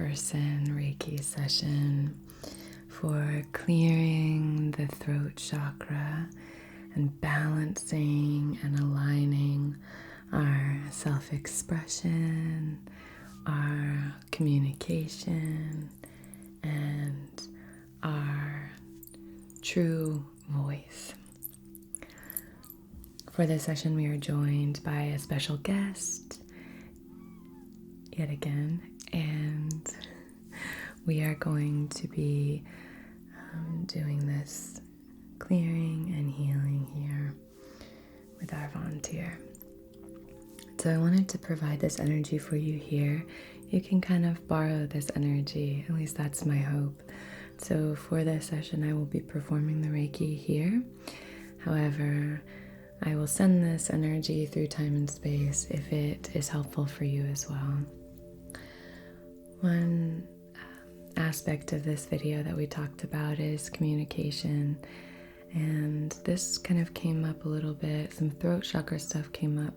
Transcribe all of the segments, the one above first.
in-person Reiki session for clearing the throat chakra and balancing and aligning our self-expression, our communication, and our true voice. For this session, we are joined by a special guest yet again, and we are going to be doing this clearing and healing here with our volunteer. So I wanted to provide this energy for you here. You can kind of borrow this energy, at least that's my hope. So for this session, I will be performing the Reiki here. However, I will send this energy through time and space if it is helpful for you as well. One aspect of this video that we talked about is communication, and this kind of came up a little bit. Some throat chakra stuff came up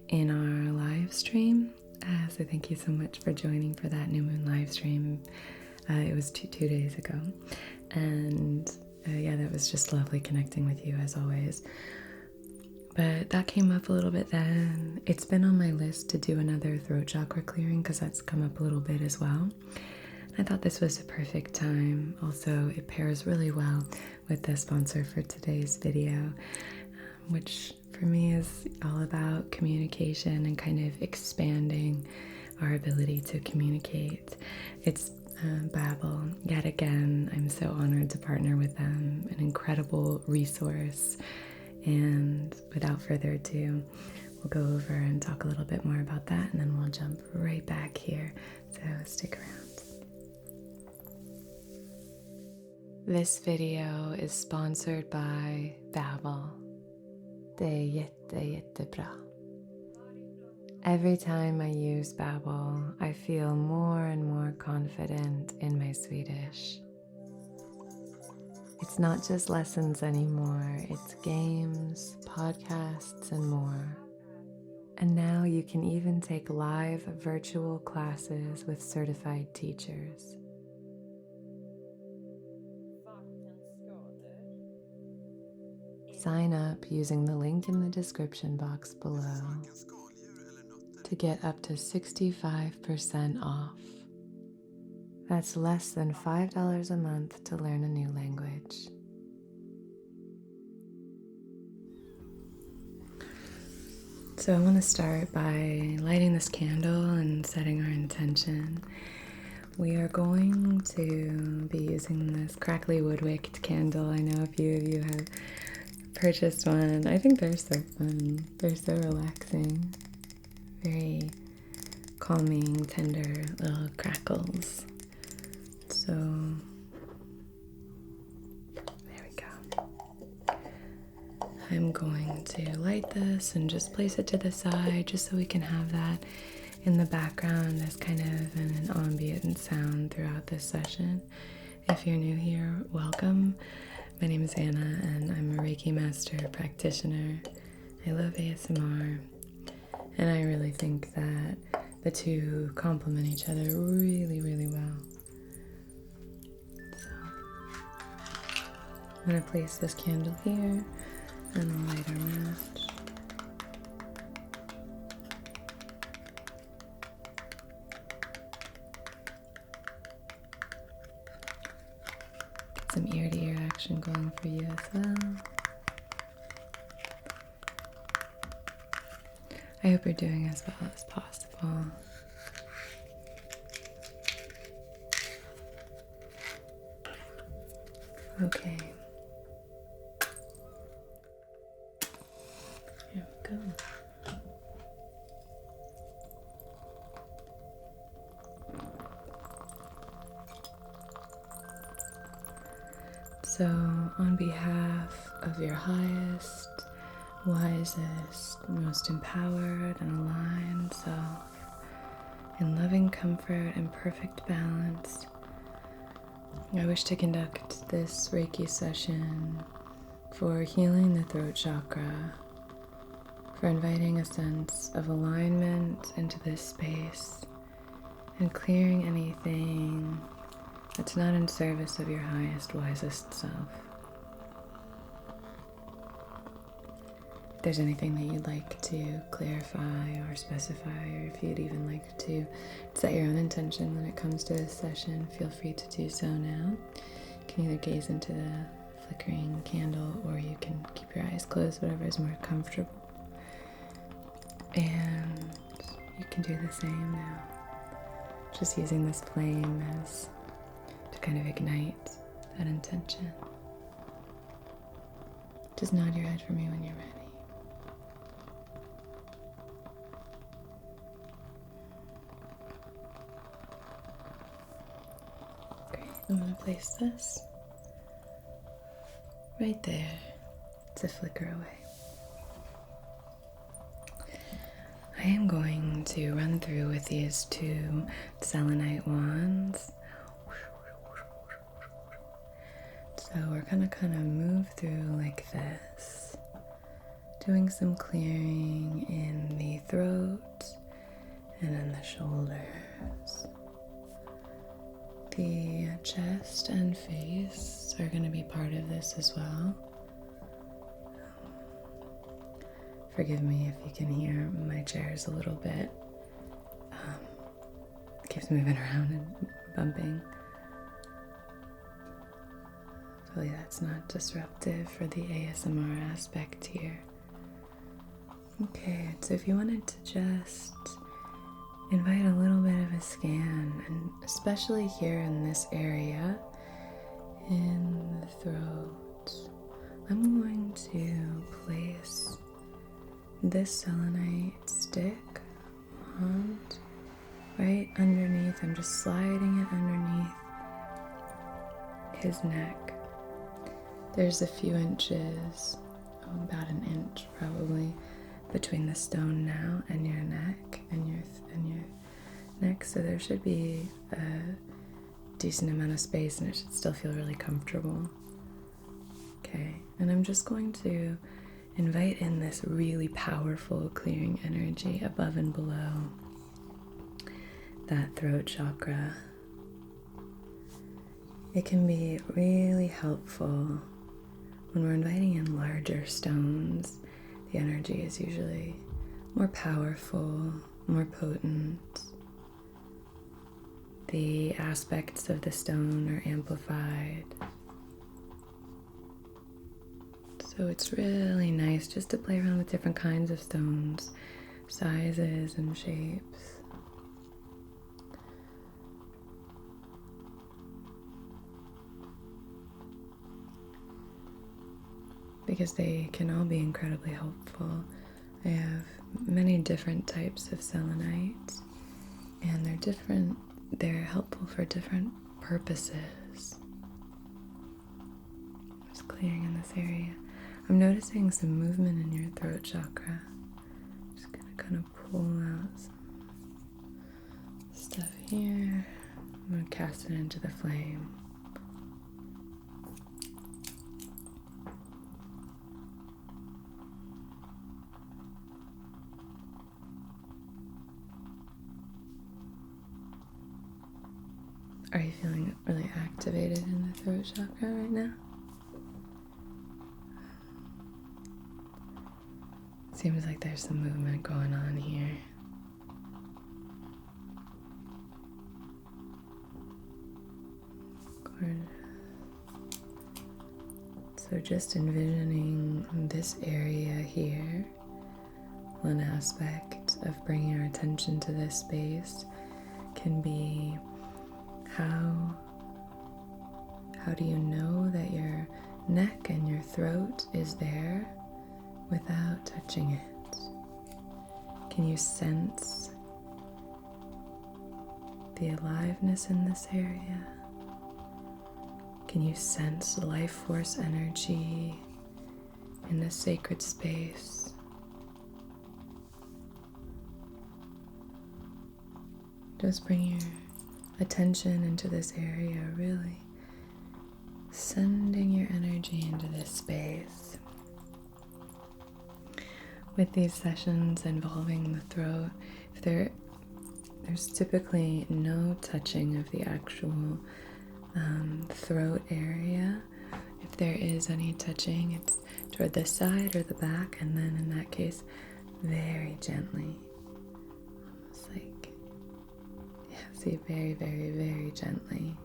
in our live stream, so thank you so much for joining for that new moon live stream. It was two days ago, and yeah, that was just lovely connecting with you as always. But that came up a little bit then. It's been on my list to do another throat chakra clearing because that's come up a little bit as well. I thought this was a perfect time. Also, it pairs really well with the sponsor for today's video, which for me is all about communication and kind of expanding our ability to communicate. It's Babbel. Yet again, I'm so honored to partner with them, an incredible resource. And without further ado, we'll go over and talk a little bit more about that, and then we'll jump right back here. So stick around. This video is sponsored by Babbel. Det är jättebra. Every time I use Babbel, I feel more and more confident in my Swedish. It's not just lessons anymore, it's games, podcasts, and more. And now you can even take live virtual classes with certified teachers. Sign up using the link in the description box below to get up to 65% off. That's less than $5 a month to learn a new language. So I want to start by lighting this candle and setting our intention. We are going to be using this crackly wood-wicked candle. I know a few of you have purchased one. I think they're so fun. They're so relaxing. Very calming, tender little crackles. So, there we go. I'm going to light this and just place it to the side just so we can have that in the background as kind of an ambient sound throughout this session. If you're new here, welcome. My name is Anna and I'm a Reiki Master Practitioner. I love ASMR, and I really think that the two complement each other really, really well. I'm going to place this candle here and a lighter match. Get some ear-to-ear action going for you as well. I hope you're doing as well as possible. Okay. Here we go. So, on behalf of your highest, wisest, most empowered and aligned self, in loving comfort and perfect balance, I wish to conduct this Reiki session for healing the throat chakra, for inviting a sense of alignment into this space, and clearing anything that's not in service of your highest, wisest self. If there's anything that you'd like to clarify or specify, or if you'd even like to set your own intention when it comes to this session, feel free to do so now. You can either gaze into the flickering candle, or you can keep your eyes closed, whatever is more comfortable. And you can do the same now. Just using this flame as to kind of ignite that intention. Just nod your head for me when you're ready. Great. I'm going to place this right there to flicker away. I am going to run through with these two selenite wands. So we're gonna kind of move through like this, doing some clearing in the throat and in the shoulders. The chest and face are going to be part of this as well. Forgive me if you can hear my chairs a little bit. It keeps moving around and bumping. Hopefully that's not disruptive for the ASMR aspect here. Okay, so if you wanted to just invite a little bit of a scan, and especially here in this area, in the throat, I'm going to place this selenite stick wand right underneath. I'm just sliding it underneath his neck. There's a few inches, about an inch probably, between the stone now and your neck and your neck, so there should be a decent amount of space, and it should still feel really comfortable. Okay, and I'm just going to invite in this really powerful clearing energy above and below that throat chakra. It can be really helpful when we're inviting in larger stones. The energy is usually more powerful, more potent. The aspects of the stone are amplified. So it's really nice just to play around with different kinds of stones, sizes and shapes. Because they can all be incredibly helpful. I have many different types of selenite, and they're helpful for different purposes. Just clearing in this area. I'm noticing some movement in your throat chakra. Just gonna kind of pull out some stuff here. I'm gonna cast it into the flame. Are you feeling really activated in the throat chakra right now? Seems like there's some movement going on here. Gorgeous. So just envisioning this area here, one aspect of bringing our attention to this space can be how do you know that your neck and your throat is there without touching it? Can you sense the aliveness in this area? Can you sense life force energy in this sacred space? Just bring your attention into this area, really sending your energy into this space. With these sessions involving the throat, if there there's typically no touching of the actual throat area. If there is any touching, it's toward the side or the back, and then in that case, very gently. Almost like, yeah, see, very, very, very gently.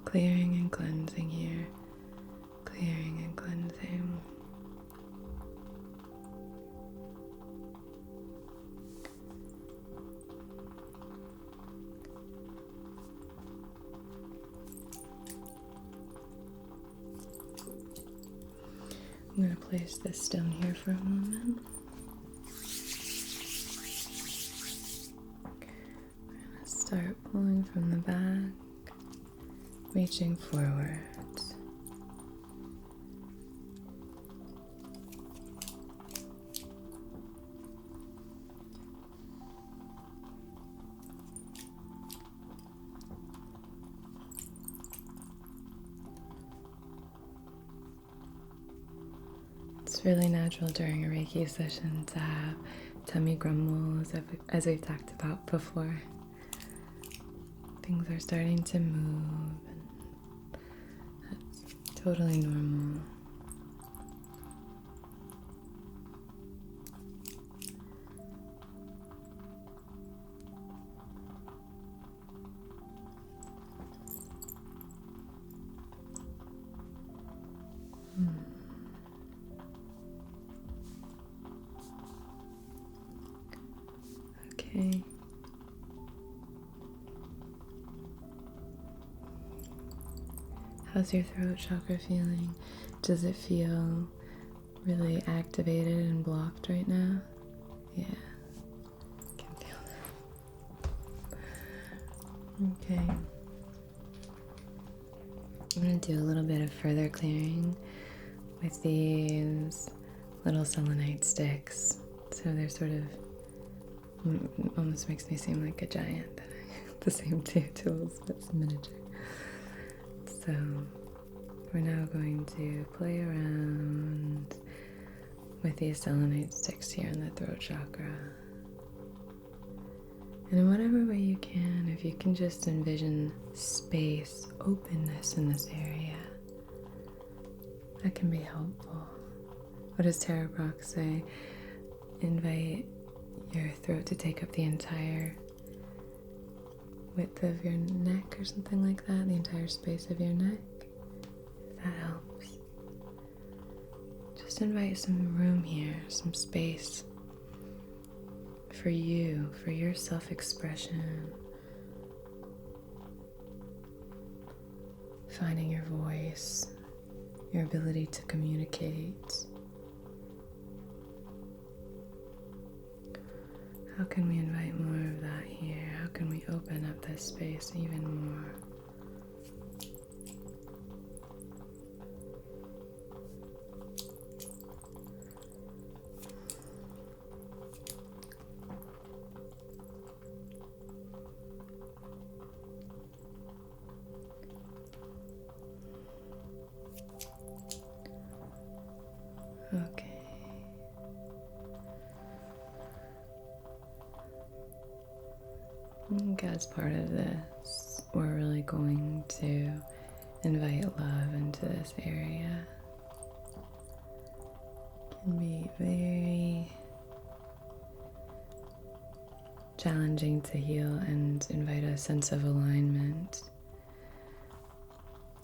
Clearing and cleansing here. Clearing and cleansing. I'm going to place this stone here for a moment. We're going to start pulling from the back, reaching forwards. It's really natural during a Reiki session to have tummy grumbles, as we've talked about before. Things are starting to move, and that's totally normal. Okay. How's your throat chakra feeling? Does it feel really activated and blocked right now? Yeah. Can feel that. Okay. I'm going to do a little bit of further clearing with these little selenite sticks. So they're sort of, almost makes me seem like a giant. The same two tools, but it's miniature. So we're now going to play around with these selenite sticks here in the throat chakra. And in whatever way you can, if you can just envision space, openness in this area, that can be helpful. What does Tara Brach say? Invite your throat to take up the entire width of your neck or something like that, the entire space of your neck, if that helps. Just invite some room here, some space for you, for your self-expression, finding your voice, your ability to communicate. How can we invite more of that here? How can we open up this space even more? Okay. I think as part of this, we're really going to invite love into this area. It can be very challenging to heal and invite a sense of alignment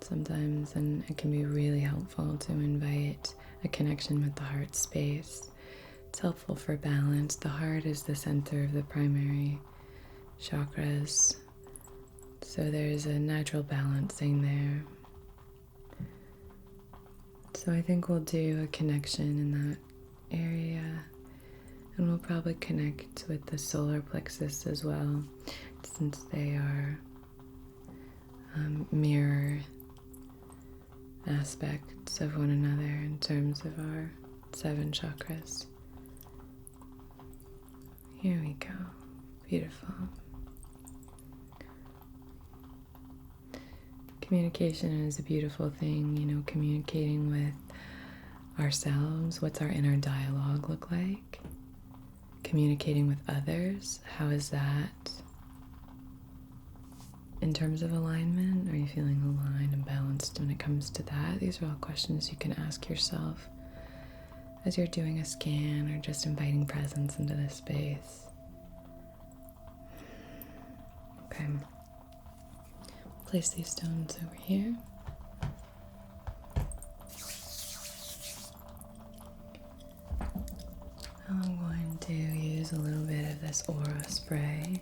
sometimes, and it can be really helpful to invite a connection with the heart space. It's helpful for balance. The heart is the center of the primary chakras, so there's a natural balancing there. So I think we'll do a connection in that area, and we'll probably connect with the solar plexus as well, since they are mirror aspects of one another in terms of our 7 chakras. Here we go. Beautiful. Communication is a beautiful thing, communicating with ourselves. What's our inner dialogue look like? Communicating with others, how is that in terms of alignment? Are you feeling aligned and balanced when it comes to that? These are all questions you can ask yourself as you're doing a scan or just inviting presence into this space. Okay. Place these stones over here. I'm going to use a little bit of this aura spray.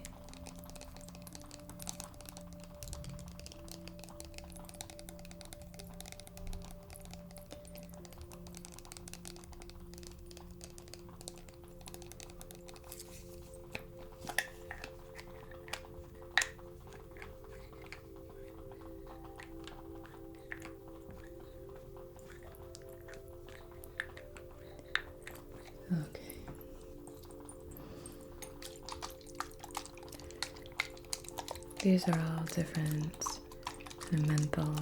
Okay. These are all different menthol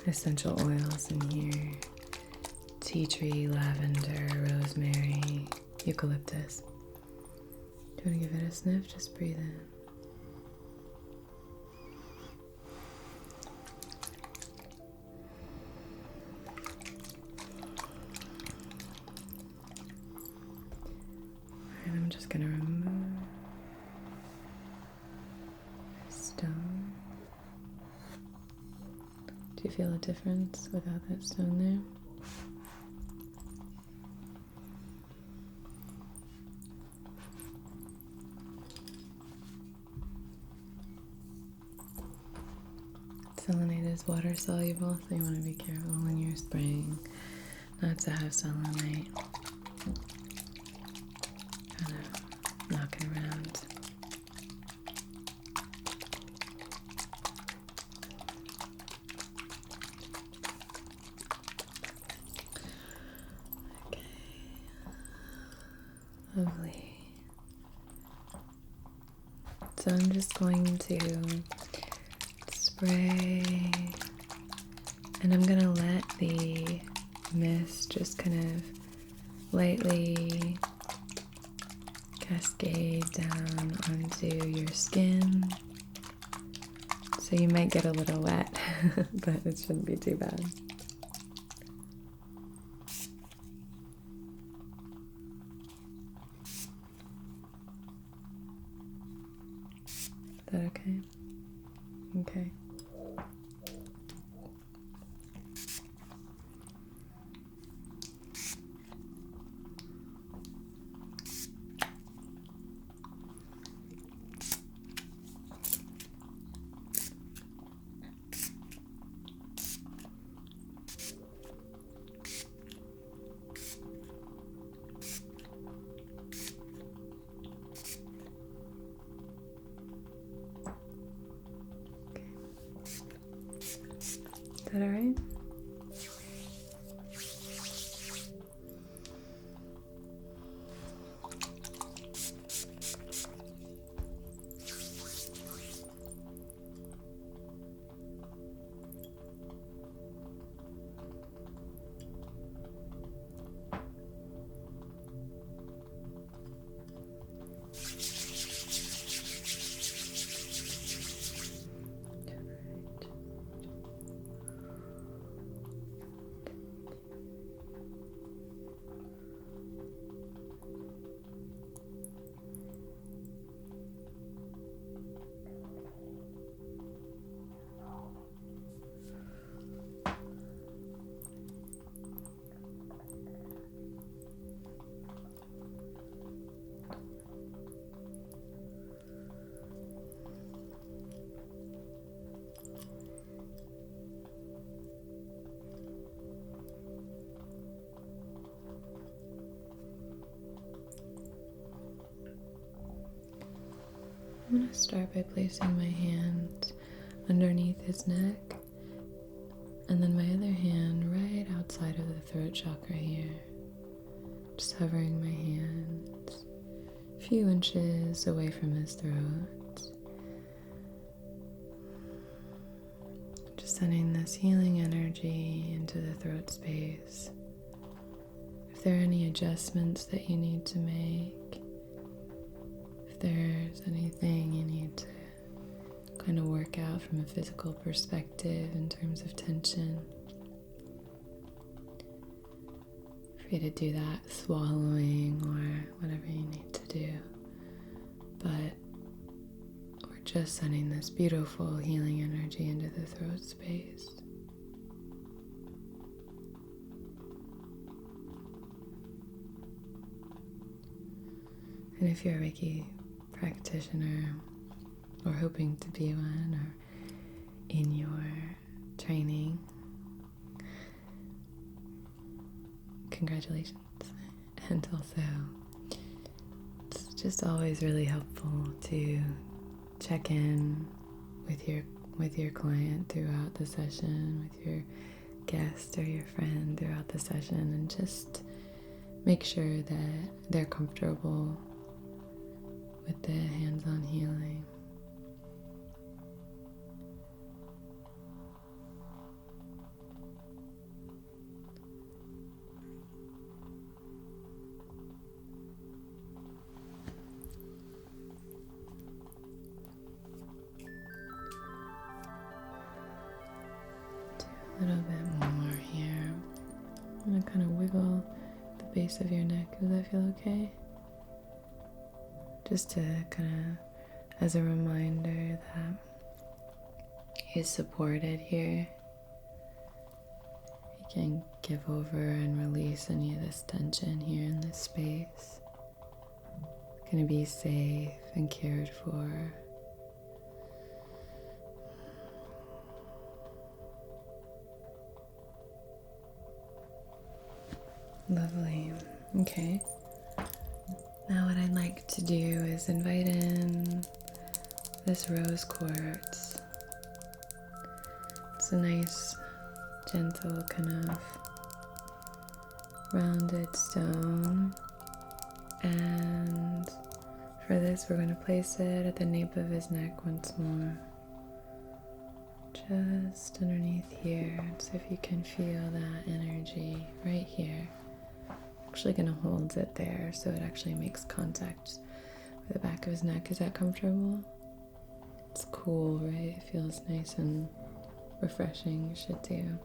essential oils in here. Tea tree, lavender, rosemary, eucalyptus. Do you want to give it a sniff? Just breathe in. And I'm just going to remove the stone. Do you feel a difference without that stone there? Selenite is water soluble, so you want to be careful when you're spraying not to have selenite kind of knocking around. Okay, lovely. So I'm just going to spray, and I'm gonna let the mist just kind of lightly cascade down onto your skin. So you might get a little wet, but it shouldn't be too bad. Is that okay? Okay. Is that all right? I'm going to start by placing my hand underneath his neck, and then my other hand right outside of the throat chakra here. Just hovering my hand a few inches away from his throat. sending this healing energy into the throat space. If there are any adjustments that you need to make, if there's anything you need to kind of work out from a physical perspective in terms of tension, free to do that, swallowing or whatever you need to do. But we're just sending this beautiful healing energy into the throat space. And if you're a Reiki practitioner or hoping to be one or in your training, congratulations. And also, it's just always really helpful to check in with your client throughout the session, with your guest or your friend throughout the session, and just make sure that they're comfortable with the hands-on healing. A little bit more here. I'm going to kind of wiggle the base of your neck. Does that feel okay? Just to kind of, as a reminder that you're supported here. You can give over and release any of this tension here in this space. It's going to be safe and cared for. Lovely. Okay. Now what I'd like to do is invite in this rose quartz. It's a nice, gentle, kind of rounded stone. And for this, we're going to place it at the nape of his neck once more. Just underneath here. So if you can feel that energy right here. Actually going to hold it there so it actually makes contact with the back of his neck. Is that comfortable? It's cool, right? It feels nice and refreshing. You should too.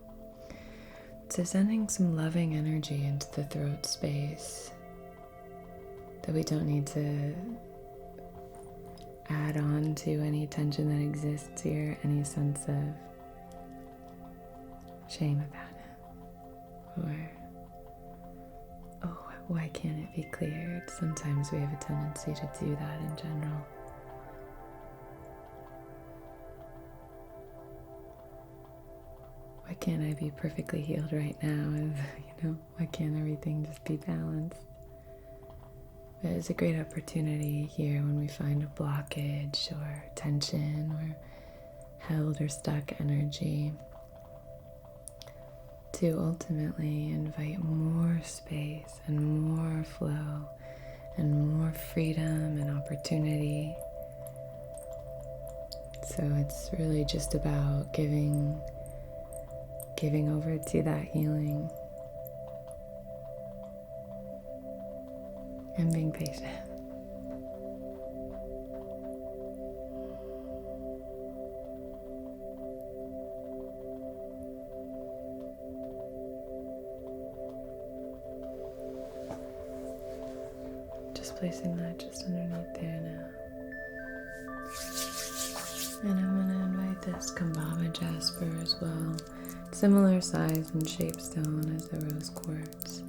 So sending some loving energy into the throat space that we don't need to add on to any tension that exists here, any sense of shame about it, or why can't it be cleared? Sometimes we have a tendency to do that in general. Why can't I be perfectly healed right now? Why can't everything just be balanced? But it's a great opportunity here when we find a blockage or tension or held or stuck energy to ultimately invite more space and more flow and more freedom and opportunity. So it's really just about giving over to that healing and being patient. Placing that just underneath there now. And I'm going to invite this Kambaba jasper as well. Similar size and shape stone as the rose quartz.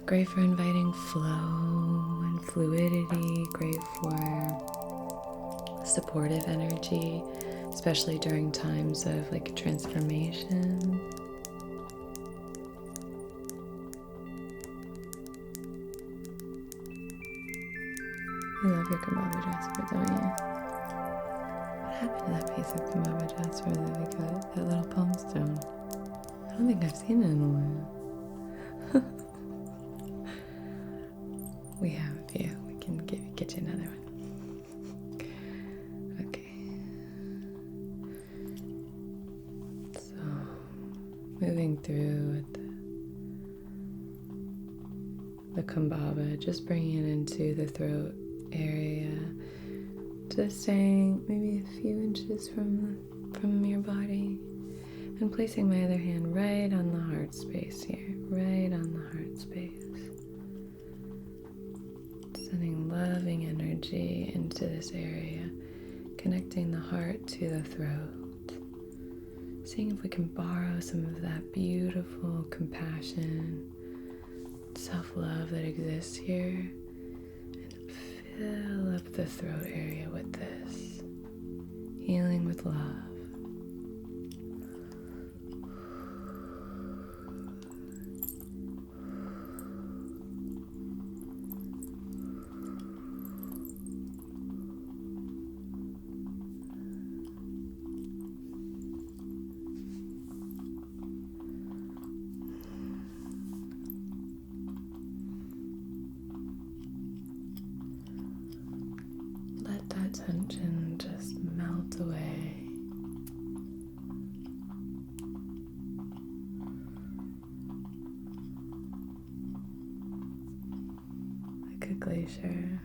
Great for inviting flow and fluidity. Great for supportive energy, especially during times of transformation. You love your Kambaba jasper, don't you? What happened to that piece of Kambaba jasper that we got, that little palm stone? I don't think I've seen it in a while. We have a few. We can get you another one. Okay. passing through at the kambaba, just bringing it into the throat area, just staying maybe a few inches from your body, and placing my other hand right on the heart space here, right on the heart space. Sending loving energy into this area, connecting the heart to the throat. Seeing if we can borrow some of that beautiful compassion, self-love that exists here, and fill up the throat area with this, healing with love. Let that tension just melt away. Like a glacier,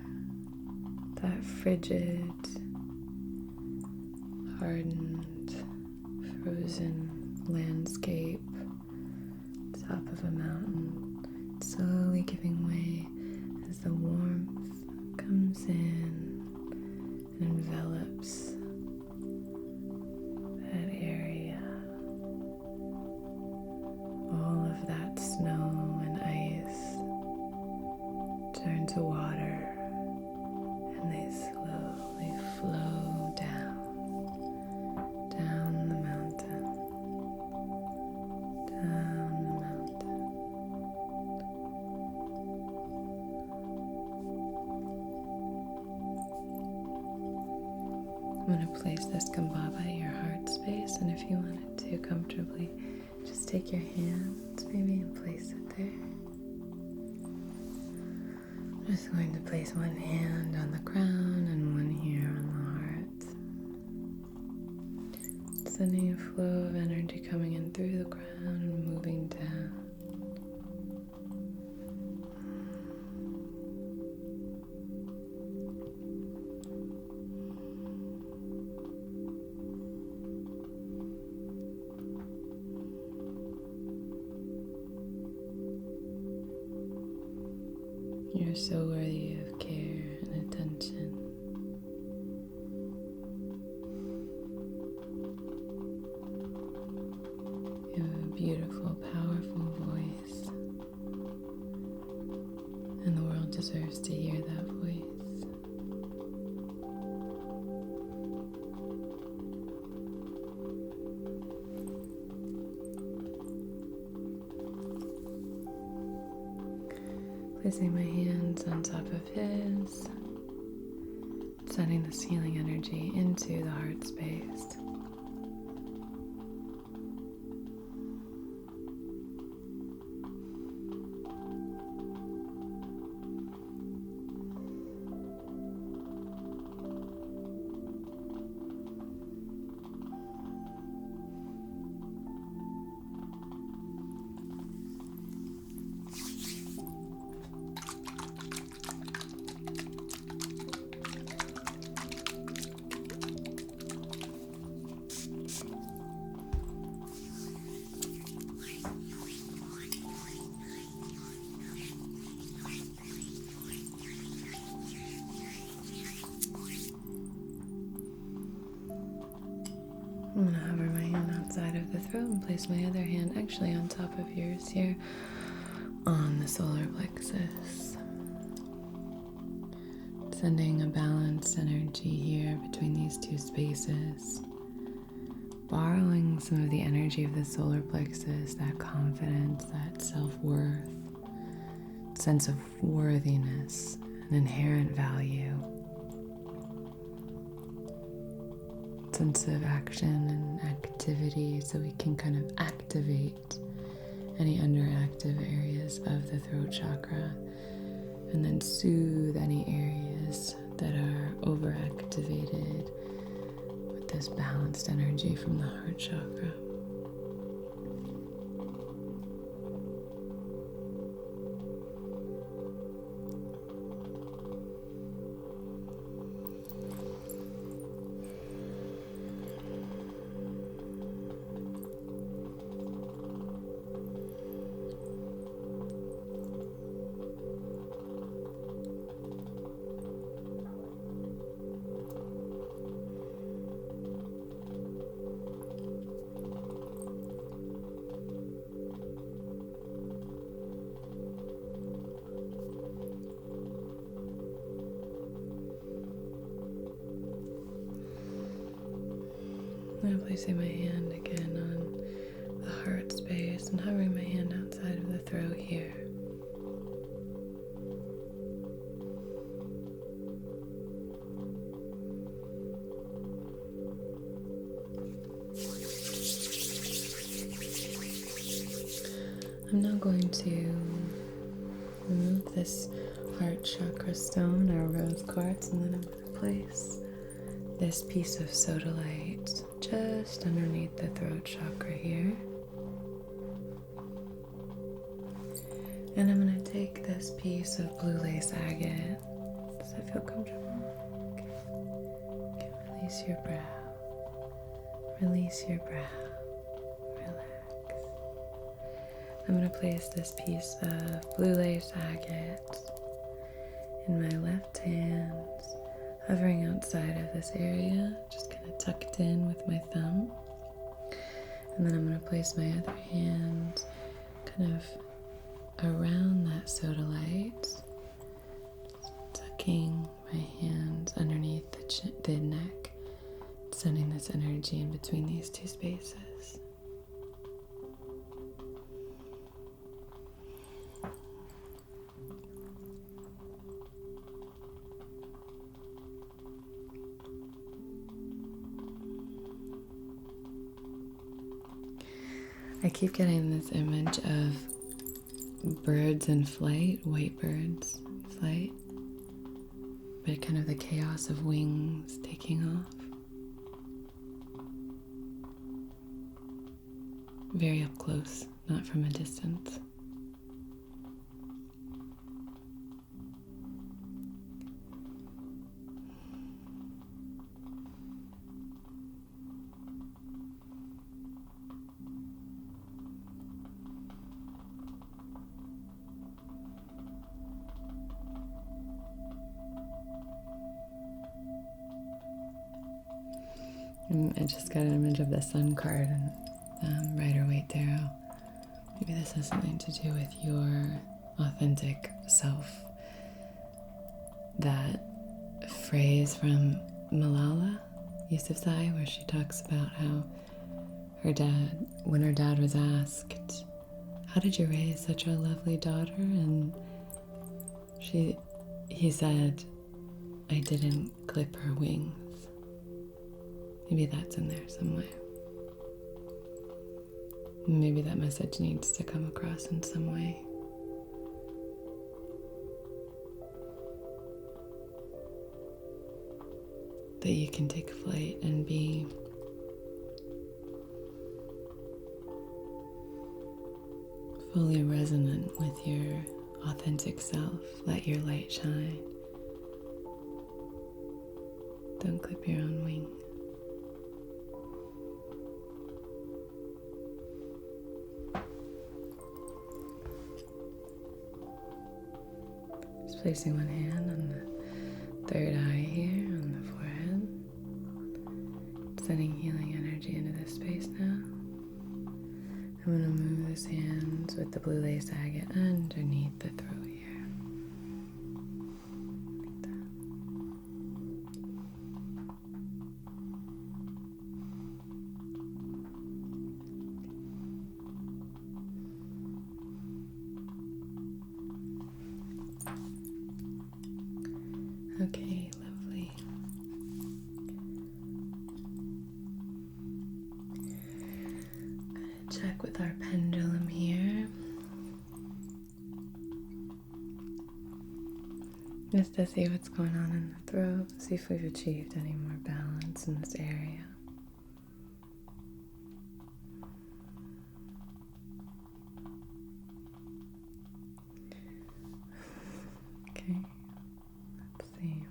that frigid, hardened, frozen landscape, top of a mountain, slowly giving way as the warmth comes in and envelops that area. All of that snow and ice turn to water, and they slowly flow down the mountain, down the mountain. I'm going to place this kambaba at your heart space, and if you wanted to comfortably, just take your hands maybe and place it there. I'm just going to place one hand on the crown and one here on the heart. Sending a flow of energy coming in through the crown and moving down. You're so worthy of care and attention. You have a beautiful, powerful voice, and the world deserves to hear that voice. Placing my hands on top of his, sending this healing energy into the heart space. I'm going to hover my hand outside of the throat and place my other hand actually on top of yours here on the solar plexus. Sending a balanced energy here between these two spaces. Borrowing some of the energy of the solar plexus, that confidence, that self-worth, sense of worthiness, an inherent value. Sense of action and activity, so we can kind of activate any underactive areas of the throat chakra and then soothe any areas that are overactivated with this balanced energy from the heart chakra. I'm placing my hand again on the heart space and hovering my hand outside of the throat here. I'm now going to remove this heart chakra stone or rose quartz, and then I'm going to place this piece of sodalite just underneath the throat chakra here. And I'm going to take this piece of blue lace agate. Does that feel comfortable? Okay. Okay, release your brow. Release your brow. Relax. I'm going to place this piece of blue lace agate in my left hand, hovering outside of this area, just kind of tucked in with my thumb. And then I'm going to place my other hand kind of around that sodalite, tucking my hand underneath the neck, sending this energy in between these two spaces. I keep getting this image of birds in flight, white birds in flight, but kind of the chaos of wings taking off. Very up close, not from a distance. I just got an image of the sun card and Rider-Waite-Darrow. Maybe this has something to do with your authentic self. That phrase from Malala Yousafzai, where she talks about how when her dad was asked, "How did you raise such a lovely daughter?" and he said, "I didn't clip her wings." Maybe that's in there somewhere. Maybe that message needs to come across in some way. That you can take flight and be fully resonant with your authentic self. Let your light shine. Don't clip your own wing. Just placing one hand on the third eye here, on the forehead. Sending healing energy into this space now. I'm going to move this hand with the blue lace agate underneath the throat here. Like that. Okay, lovely. Check with our pendulum here. Just to see what's going on in the throat, see if we've achieved any more balance in this area. Okay, let's see.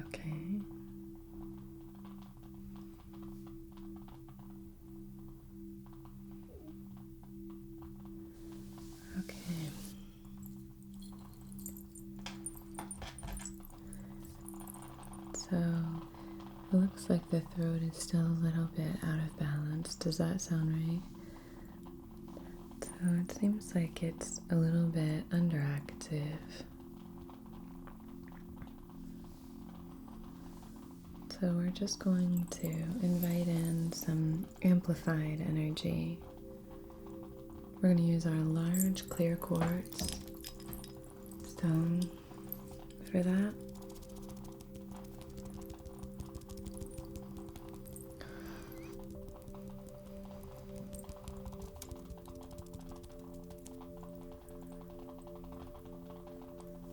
Okay. Okay. So it looks like the throat is still a little bit out of balance. Does that sound right? So it seems like it's a little bit underactive. So So we're just going to invite in some amplified energy. We're going to use our large clear quartz stone for that.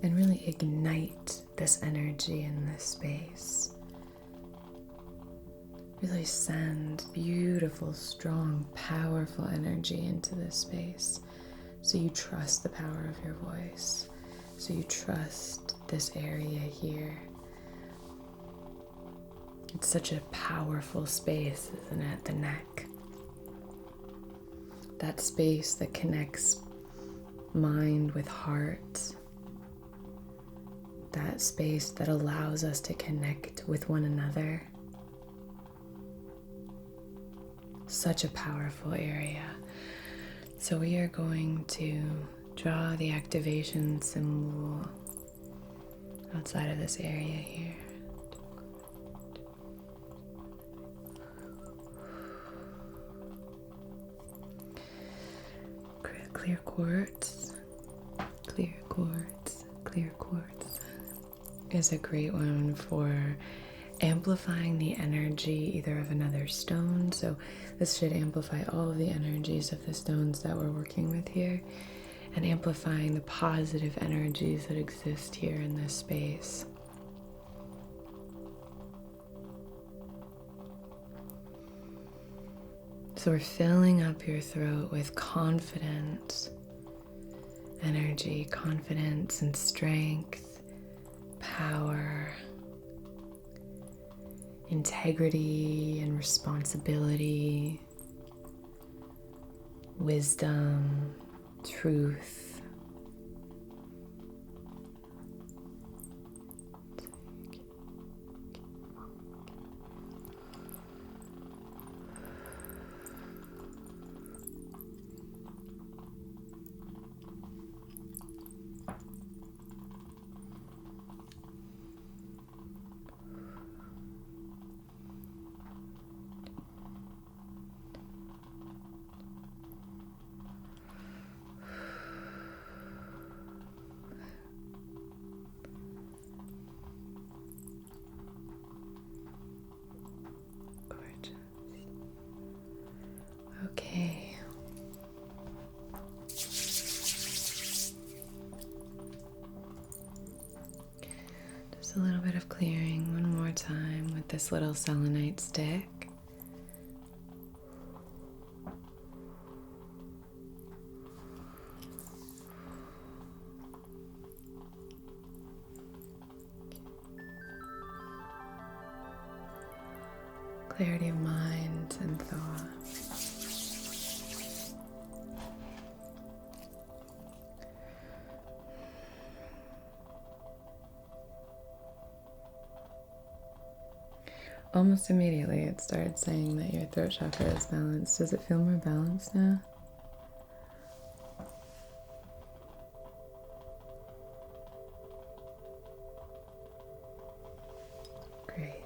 And really ignite this energy in this space. Really send beautiful, strong, powerful energy into this space. So you trust the power of your voice. So you trust this area here. It's such a powerful space, isn't it? The neck. That space that connects mind with heart. That space that allows us to connect with one another. Such a powerful area. So we are going to draw the activation symbol outside of this area here. Clear quartz, clear quartz, clear quartz is a great one for amplifying the energy either of another stone. So this should amplify all of the energies of the stones that we're working with here, and amplifying the positive energies that exist here in this space. So we're filling up your throat with confident energy, confidence and strength, power, integrity and responsibility, wisdom, truth. Okay. Just a little bit of clearing one more time with this little selenite stick. Clarity of mind and thought. Almost immediately it started saying that your throat chakra is balanced. Does it feel more balanced now? Great.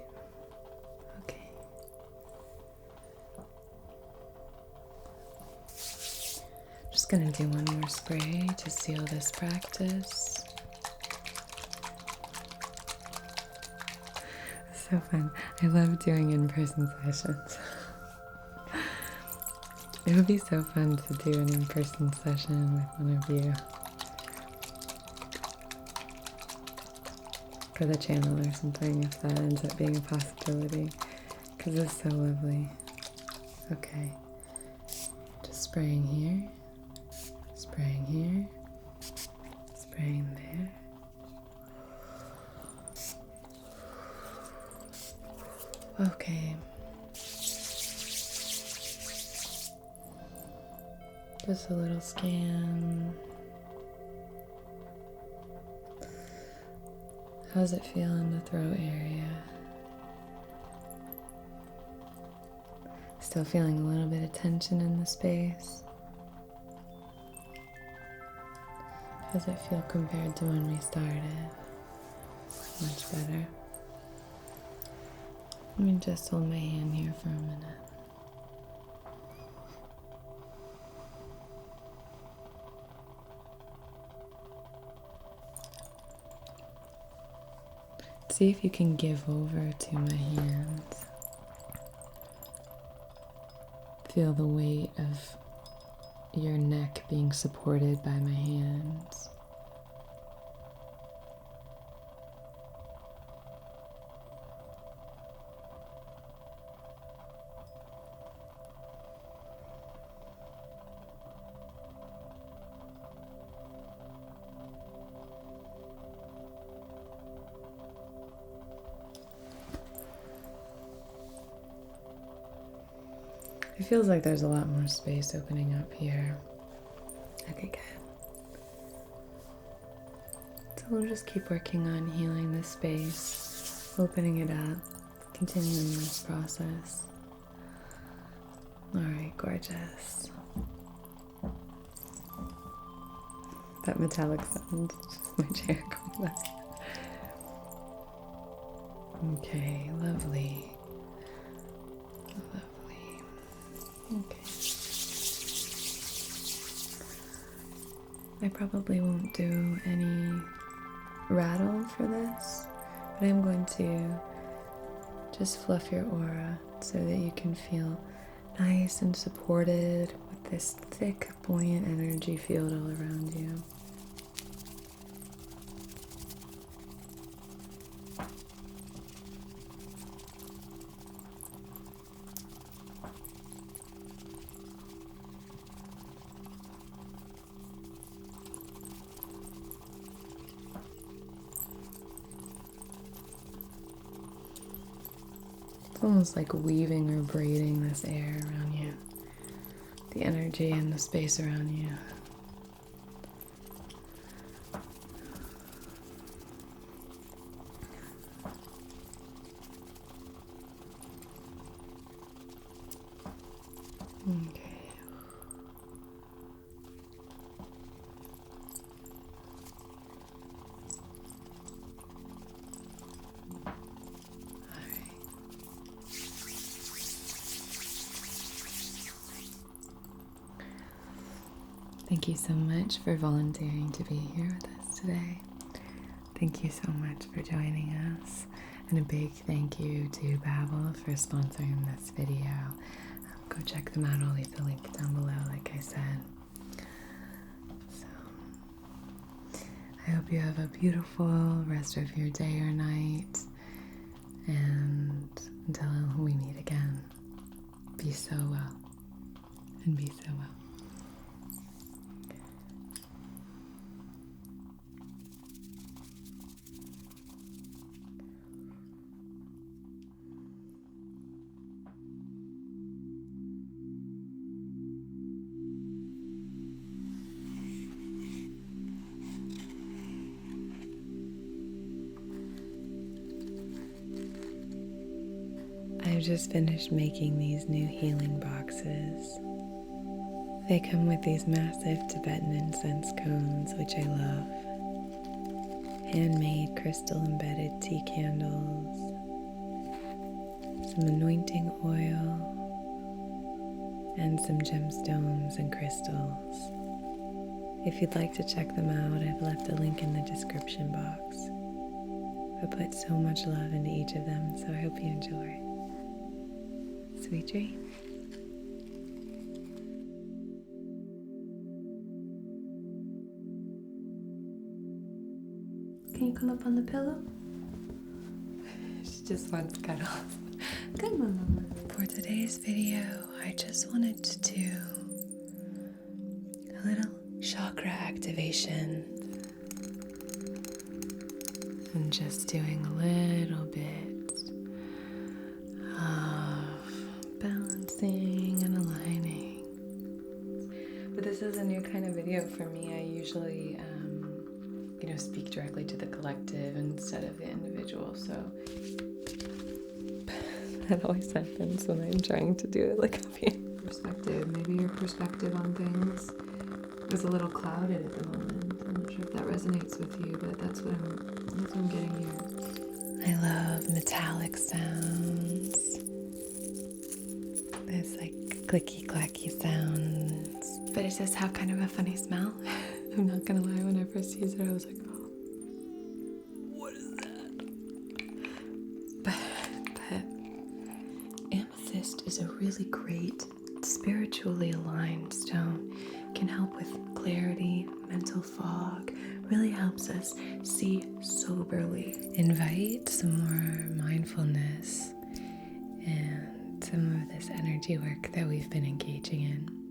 Okay. Just gonna do one more spray to seal this practice. So fun. I love doing in-person sessions. It would be so fun to do an in-person session with one of you for the channel or something, if that ends up being a possibility, because it's so lovely. Okay, just spraying here, spraying here, spraying there. Okay. Just a little scan. How does it feel in the throat area? Still feeling a little bit of tension in the space? How does it feel compared to when we started? Much better. Let me just hold my hand here for a minute. See if you can give over to my hands. Feel the weight of your neck being supported by my hands. It feels like there's a lot more space opening up here. Okay, good. So we'll just keep working on healing this space, opening it up, continuing this process. All right, gorgeous. That metallic sound, just my chair going back. Okay, lovely. Okay. I probably won't do any rattle for this, but I'm going to just fluff your aura so that you can feel nice and supported with this thick, buoyant energy field all around you. It's almost like weaving or braiding this air around you, the energy and the space around you. Okay. Thank you so much for volunteering to be here with us today. Thank you so much for joining us. And a big thank you to Babbel for sponsoring this video. Go check them out. I'll leave the link down below, like I said. So, I hope you have a beautiful rest of your day or night. And until we meet again, be so well and be so well. I've just finished making these new healing boxes. They come with these massive Tibetan incense cones, which I love. Handmade crystal embedded tea candles. Some anointing oil. And some gemstones and crystals. If you'd like to check them out, I've left a link in the description box. I put so much love into each of them, so I hope you enjoy. Sweet dreams. Can you come up on the pillow? She just wants cuddles. Come on, Mama. For today's video, I just wanted to do a little chakra activation. And just doing a little bit of balancing and aligning. But this is a new kind of video for me. I usually, speak directly to the collective instead of the individual. So that always happens when I'm trying to do it like a perspective. Maybe your perspective on things is a little clouded at the moment. I'm not sure if that resonates with you, but that's what I'm getting here. I love metallic sounds. clicky clacky sounds. But it does have kind of a funny smell. I'm not gonna lie, when I first used it I was like, what is that? But amethyst is a really great spiritually aligned stone. Can help with clarity, mental fog, really helps us see soberly. Invite some more mindfulness and some of this energy work that we've been engaging in.